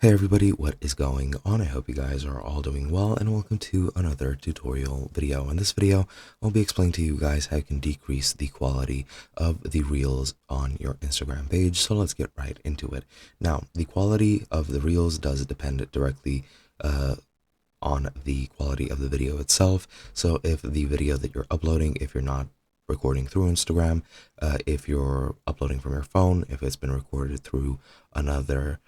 Hey everybody, what is going on? I hope you guys are all doing well and welcome to another tutorial video. In this video, I'll be explaining to you guys how you can decrease the quality of the reels on your Instagram page. So let's get right into it. Now, the quality of the reels does depend directly on the quality of the video itself. So if the video that you're uploading, if you're not recording through Instagram, if you're uploading from your phone, if it's been recorded through another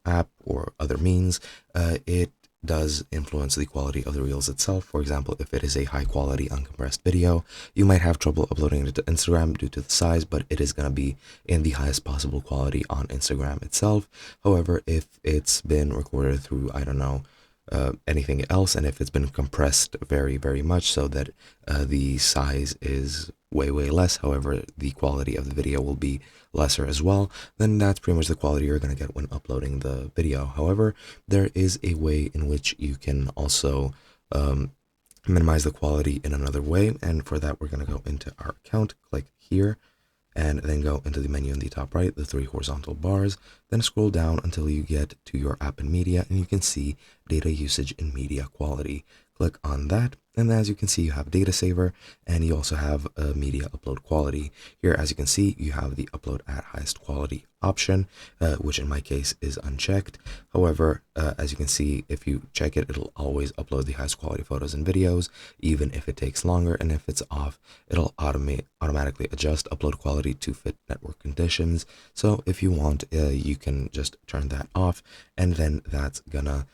app or other means, it does influence the quality of the reels itself. For example, if it is a high quality uncompressed video, you might have trouble uploading it to Instagram due to the size, but it is going to be in the highest possible quality on Instagram itself. However, if it's been recorded through, I don't know, anything else, and if it's been compressed very, very much so that the size is way less, however the quality of the video will be lesser as well, then that's pretty much the quality you're going to get when uploading the video. However, there is a way in which you can also minimize the quality in another way, and for that we're going to go into our account, click here, and then go into the menu in the top right, the three horizontal bars, then scroll down until you get to your app and media, and you can see data usage and media quality. Click on that, and as you can see, you have data saver, and you also have a media upload quality. Here, as you can see, you have the upload at highest quality option, which in my case is unchecked. However, as you can see, if you check it, it'll always upload the highest quality photos and videos, even if it takes longer, and if it's off, it'll automatically adjust upload quality to fit network conditions. So if you want, you can just turn that off, and then that's gonna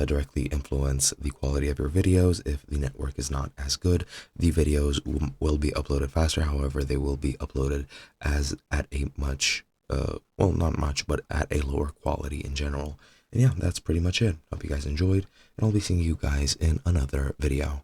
directly influence the quality of your videos. If the network is not as good, the videos will be uploaded faster. However, they will be uploaded as at a much not much, but at a lower quality in general. And yeah, that's pretty much it. Hope you guys enjoyed, and I'll be seeing you guys in another video.